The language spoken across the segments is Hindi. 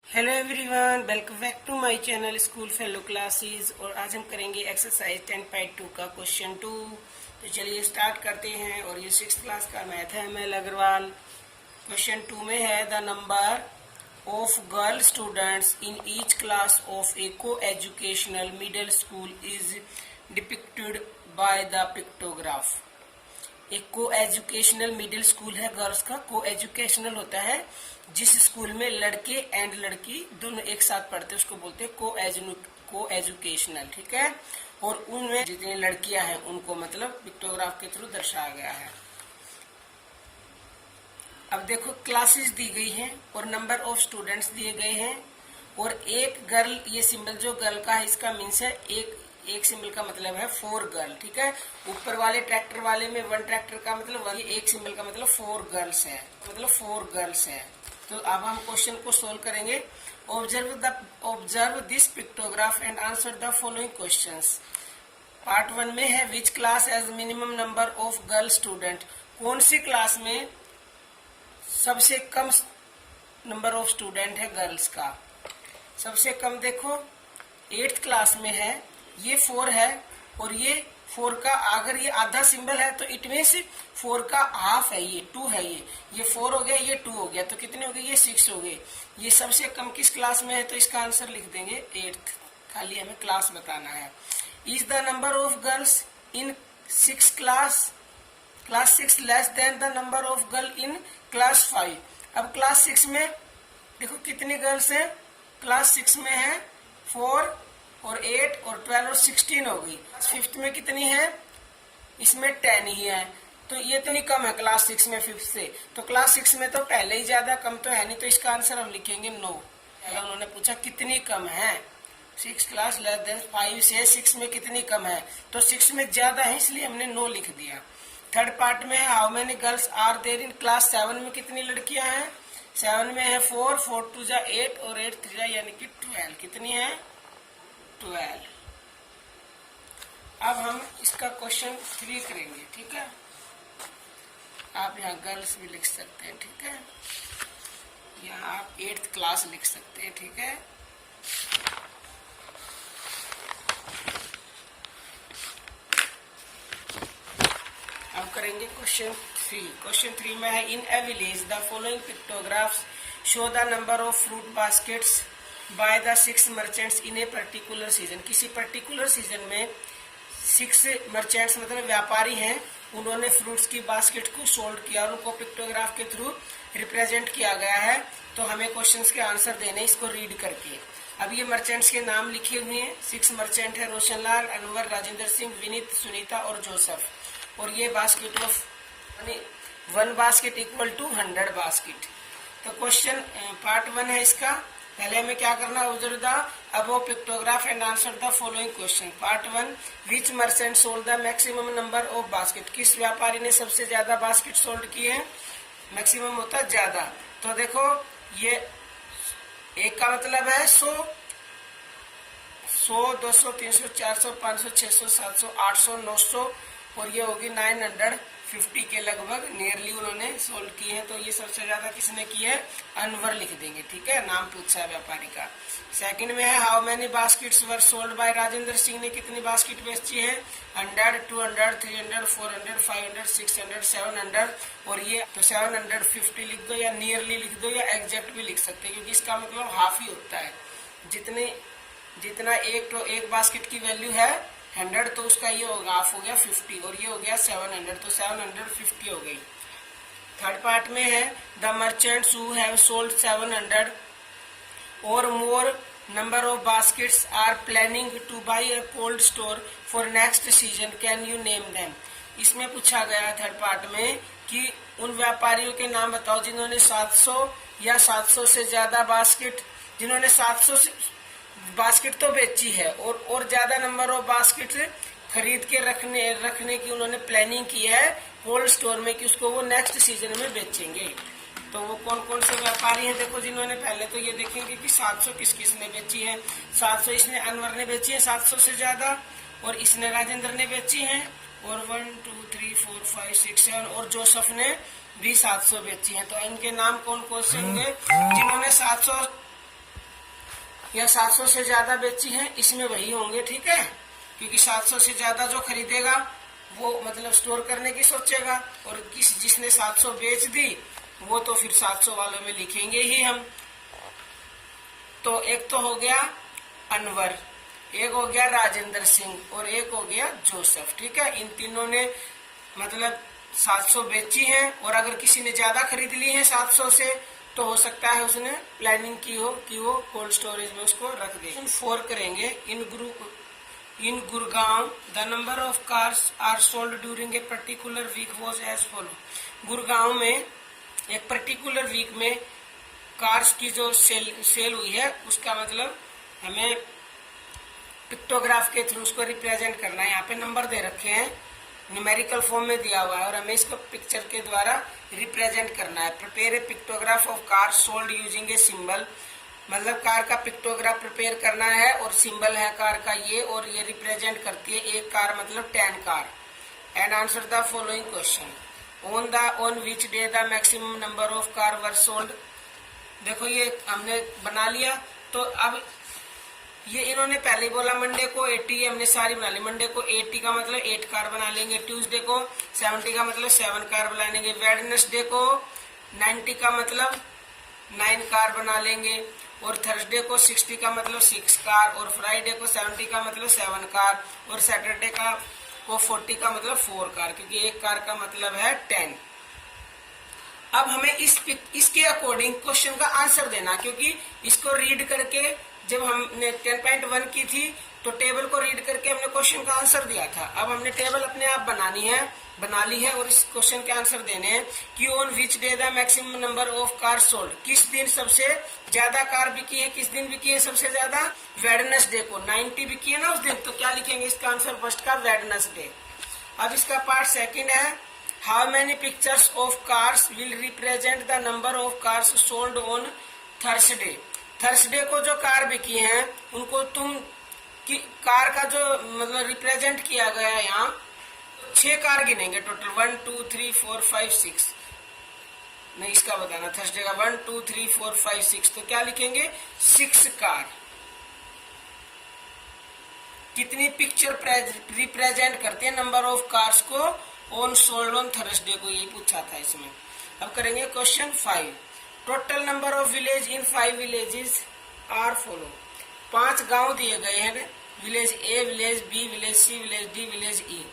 Hello everyone, welcome back to my channel school fellow classes. और आज हम करेंगे एक्सरसाइज 10.2 का क्वेश्चन 2। तो चलिए स्टार्ट करते हैं। और ये 6th क्लास का मैथ है, ML अग्रवाल। क्वेश्चन 2 में है the number of girl students in each class of a coeducational middle school is depicted by the pictograph. एक को एजुकेशनल मिडिल स्कूल है गर्ल्स का। को एजुकेशनल होता है जिस स्कूल में लड़के एंड लड़की दोनों एक साथ पढ़ते हैं, उसको बोलते हैं को एजुकेशनल। ठीक है। और उनमें जितनी लड़कियां हैं उनको मतलब पिक्टोग्राफ के थ्रू दर्शाया गया है। अब देखो, क्लासेस दी गई हैं और नंबर ऑफ स्टूडेंट्स दिए गए हैं। और एक गर्ल, ये सिंबल जो गर्ल का है इसका मीन्स है एक सिंबल का मतलब है 4 गर्ल। ठीक है। ऊपर वाले ट्रैक्टर वाले में 1 ट्रैक्टर का मतलब ये एक सिंबल का मतलब 4 गर्ल्स है, मतलब 4 गर्ल्स है। तो अब हम क्वेश्चन को सोल्व करेंगे। Observe this pictograph and answer the following questions. Part 1 में है which class has minimum number of girl student. कौन सी क्लास में सबसे कम नंबर ऑफ स्टूडेंट है गर्ल्स का। सबसे कम देखो 8th क्लास में है, ये 4 है। और ये 4 का अगर ये आधा सिंबल है तो इट मीन्स 4 का हाफ है, ये 2 है। ये 4 हो गया, ये 2 हो गया, तो कितने हो गए, ये 6 हो गए। ये सबसे कम किस क्लास में है, तो इसका आंसर लिख देंगे 8th। खाली हमें क्लास बताना है। Is the number of girls in 6 class 6 less than the number of girl in class 5। अब क्लास 6 में देखो कितनी गर्ल्स है। क्लास 6 में है 4 और 8 और 12 और 16 हो गई। 5th में कितनी है, इसमें 10 ही है, तो ये तो नहीं कम है क्लास 6 में 5th से। तो क्लास 6 में तो पहले ही ज्यादा, कम तो है नहीं, तो इसका आंसर हम लिखेंगे 9। उन्होंने पूछा कितनी कम है, 6 क्लास लेस देन 5 से 6 में कितनी कम है, तो 6 में ज्यादा है इसलिए हमने 9 लिख दिया। थर्ड पार्ट में है how many girls are there in class 7 में कितनी लड़कियां हैं। 7 में है 4 4 2 जा 8 और 8 3 जा यानी कि 12। कितनी है, 12। अब हम इसका क्वेश्चन 3 करेंगे। ठीक है। आप यहाँ गर्ल्स भी लिख सकते हैं। ठीक है। यहाँ आप 8th क्लास लिख सकते हैं। ठीक है। अब करेंगे क्वेश्चन 3। क्वेश्चन 3 में है in a village the following pictographs show the number of fruit baskets by the 6 merchants in a particular season. किसी पर्टिकुलर सीजन में 6 मर्चेंट्स मतलब व्यापारी हैं, उन्होंने फ्रूट्स की बास्केट को सोल्ड किया और उनको पिक्टोग्राफ के थ्रू रिप्रेजेंट किया गया है। तो हमें क्वेश्चंस के आंसर देने इसको रीड करके। अब ये मर्चेंट्स के नाम लिखे हुए हैं। 6 मर्चेंट है, रोशनलाल, अनवर, राजेंद्र सिंह, विनीत, सुनीता और जोसेफ। और ये basket of 1 basket equal to 100 basket. तो क्वेश्चन पार्ट 1 है इसका। पहले हमें क्या करना है, observe the above pictograph and answer the following question. Part 1 which merchant sold the maximum number of basket. किस व्यापारी ने सबसे ज्यादा बास्केट सोल्ड किए हैं। मैक्सिमम होता है ज्यादा। तो देखो ये एक का मतलब है 100 200 300 400 500 600 700 800 900 और ये होगी 950 के लगभग नियरली उन्होंने सोल्ड की है। तो ये सबसे ज्यादा किसने की है, अनवर लिख देंगे। ठीक है। नाम पूछा है व्यापारी का। सेकंड में है how many baskets were sold by Rajendra Singh ने कितनी बास्केट बेची है। 100 200 300 400 500 600 700 और ये तो 750 लिख दो या नियरली लिख दो या एग्जैक्ट भी लिख सकते हैं, क्योंकि इसका मतलब हाफ ही होता है। जितना एक बास्केट की वैल्यू है 100 तो उसका ये होगा हाफ हो गया 50 और ये हो गया 700 तो 750 हो गई। थर्ड पार्ट में है the merchants who have sold 700 और more number of baskets are planning to buy a cold store for next season, can you name them. इसमें पूछा गया थर्ड पार्ट में कि उन व्यापारियों के नाम बताओ जिन्होंने 700 या 700 से ज्यादा बास्केट, जिन्होंने 700 बास्केट तो बेची है और ज्यादा नंबर ऑफ बास्केट खरीद के रखने की उन्होंने प्लानिंग की है कोल्ड स्टोर में कि उसको वो नेक्स्ट सीजन में बेचेंगे। तो वो कौन कौन से व्यापारी हैं, देखो जिन्होंने पहले तो ये देखेंगे कि 700 किस ने बेची है। 700 इसने अनवर ने बेची है 700 से ज्यादा, और इसने राजेंद्र ने बेची है, और 1 2 3 4 5 6 7 और जोसेफ ने भी 700 बेची है। तो इनके नाम कौन कौन से होंगे, जिन्होंने 700 या 700 से ज्यादा बेची है, इसमें वही होंगे, ठीक है, क्योंकि 700 से ज्यादा जो खरीदेगा वो मतलब स्टोर करने की सोचेगा, और जिसने 700 बेच दी वो तो फिर 700 वालों में लिखेंगे ही हम। तो एक तो हो गया अनवर, एक हो गया राजेंद्र सिंह और एक हो गया जोसेफ, ठीक है। इन तीनों ने मतलब 700 बेची है, और अगर किसी ने ज्यादा खरीद ली है 700 से तो हो सकता है उसने प्लानिंग की हो कि वो कोल्ड स्टोरेज में उसको रख दे। 4 करेंगे। In Gurgaon the number of cars are sold during a particular week was as follow. Gurgaon में एक पर्टिकुलर वीक में कार्स की जो सेल हुई है उसका मतलब हमें पिक्टोग्राफ के थ्रू उसको रिप्रेजेंट करना है। यहाँ पे नंबर दे रखे हैं, न्यूमेरिकल फॉर्म में दिया हुआ है, और हमें इसको पिक्चर के द्वारा रिप्रेजेंट करना है। Prepare a pictograph of car sold using a symbol, मतलब कार का पिक्टोग्राफ प्रिपेयर करना है और सिंबल है कार का ये, और ये रिप्रेजेंट करती है एक कार मतलब 10 car. And answer the following question. On which day the maximum number of car were sold. देखो ये हमने बना लिया, तो अब ये इन्होंने पहले ही बोला मंडे को 80, हमने सारी बना ली। मंडे को 80 का मतलब 8 कार बना लेंगे, ट्यूसडे को 70 का मतलब 7 कार बना लेंगे, वेडनेसडे को 90 का मतलब 9 कार बना लेंगे, और थर्सडे को 60 का मतलब 6 कार, और फ्राइडे को 70 का मतलब 7 कार, और सैटरडे को 40 का मतलब 4 कार, क्योंकि एक कार का मतलब है 10। अब हमें इसके अकॉर्डिंग क्वेश्चन का आंसर देना, क्योंकि इसको रीड करके जब हमने 10.1 की थी तो टेबल को रीड करके हमने क्वेश्चन का आंसर दिया था। अब हमने टेबल अपने आप बना ली है, और इस क्वेश्चन के आंसर देने हैं कि on which day the maximum number of car sold, किस दिन सबसे ज्यादा कार बिकी है, किस दिन बिकी है सबसे ज्यादा, वेडनेसडे को 90 बिकी है ना उस दिन, तो क्या लिखेंगे इसका आंसर फर्स्ट का वेडनेसडे। अब इसका पार्ट सेकंड है, how many pictures of cars will represent the number of cars sold on Thursday. Thursday को जो कार बिकी हैं उनको तुम कार का जो मतलब रिप्रेजेंट किया गया है यहाँ 6 कार गिनेंगे टोटल, 1 2 3 4 5 6, नहीं इसका बताना थर्सडे का 1 2 3 4 5 6, तो क्या लिखेंगे 6 कार। कितनी पिक्चर रिप्रेजेंट करते हैं नंबर ऑफ कार्स को ऑन सोल्ड ऑन थर्सडे को, यही पूछा था इसमें। अब करेंगे question 5। Total number of village in 5 villages are follow. 5 गांव दिए गए हैं, village A, village B, village C, village D, village E,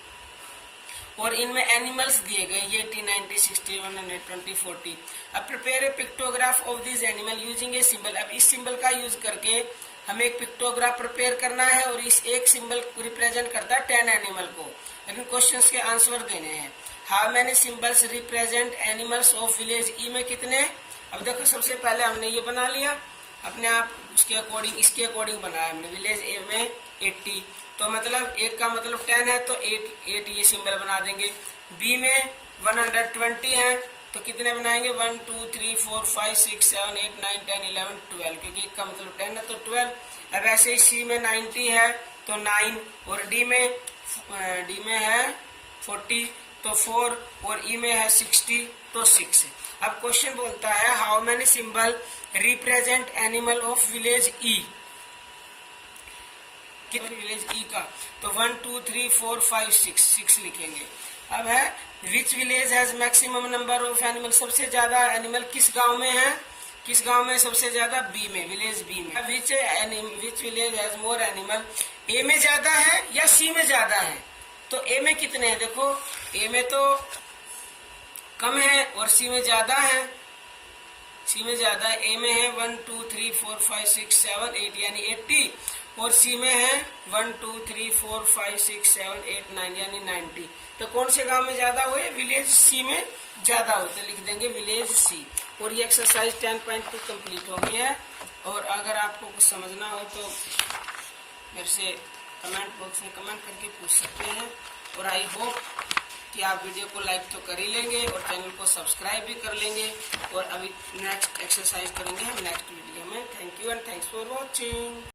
और इनमें एनिमल्स दिए गए ये 80 90 60 120 40। अब prepare a pictograph of this animal using a symbol. अब इस सिंबल का यूज करके हमें एक पिक्टोग्राफ प्रिपेयर करना है, और इस एक सिंबल रिप्रेजेंट करता है 10 एनिमल को। लेकिन क्वेश्चन के आंसर देने हैं। How many symbols represent animals of village E में कितने। अब देखो सबसे पहले हमने ये बना लिया अपने आप, उसके अकॉर्डिंग इसके अकॉर्डिंग बनाया हमने। विलेज ए में 80, तो मतलब एक का मतलब 10 है तो 8 ये सिंबल बना देंगे। बी में 120 है तो कितने बनाएंगे 1 2 3 4 5 6 7 8 9 10 11 12, क्योंकि एक का मतलब 10 है तो 12। अब ऐसे ही सी में 90 है तो 9, और डी में है 40 तो 4, और ई में है 60 तो 6। अब क्वेश्चन बोलता है how many symbol represent animal of village E, village E का, तो 1 2 3 4 5 6 लिखेंगे। अब है which village has maximum number of animal, सबसे ज्यादा एनिमल किस गांव में है, किस गांव में सबसे ज्यादा, बी में, विलेज बी में। विच विलेज हैज मोर एनिमल, ए में ज्यादा है या सी में ज्यादा है, तो ए में कितने हैं, देखो ए में तो कम है और सी में ज्यादा है, सी में ज्यादा है। ए में है 1 2 3 4 5 6 7 8 यानी 80, और सी में है 1 2 3 4 5 6 7 8 9 यानी 90। तो कौन से गांव में ज्यादा हुए, विलेज सी में ज्यादा हुए, तो लिख देंगे विलेज सी। और ये एक्सरसाइज 10.2 कंप्लीट हो गई है। और अगर आपको कुछ समझना हो तो मेरे से कमेंट बॉक्स में कमेंट करके पूछ सकते हैं। और आई होप कि आप वीडियो को लाइक तो कर ही लेंगे और चैनल को सब्सक्राइब भी कर लेंगे। और अभी नेक्स्ट एक्सरसाइज करेंगे हम नेक्स्ट वीडियो में। Thank you and thanks for watching.